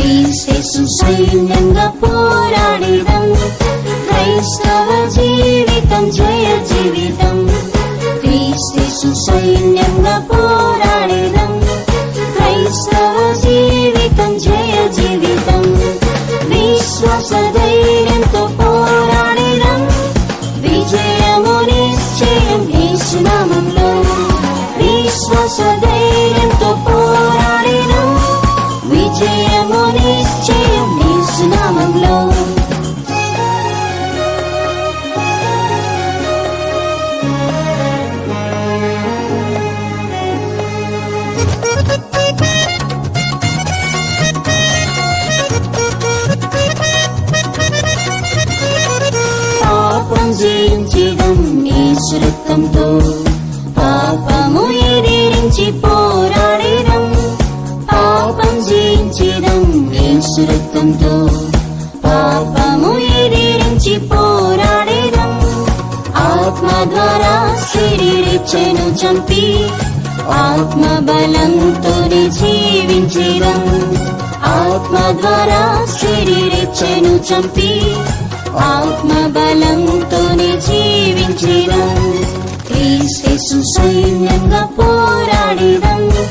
క్రీస్తు సైన్యంగా పోరాడిదం. క్రైస్తవ జీవితం జయ జీవితం. క్రీస్తు సైన్యంగా పోరాడిదం. క్రైస్తవ జీవితం జయ జీవితం. విశ్వాస ధైర్యంతో పోరాడిదం. విజయము నిశ్చయం యేసు నామములో. విశ్వాస ధైర్యంతో పోరాడిదం. విజయము నిశ్చయం యేసు నామములో. పాపం జయించిదం యేసు రక్తంతో. పాపము ఎదిరించి పోరాడిదం. పాపం జయించిదం యేసు రక్తంతో. పాపము ఎదిరించి పోరాడిదం. ఆత్మ ద్వారా శరీరిచ్చెను చంపి ఆత్మ బలంతోనే జీవించిదం. ఆత్మ ద్వారా శరీరిచ్చెను చంపి ఆత్మ బలంతోనే జీవించిదం. క్రీస్తు సైన్యంగా పోరాడిదం.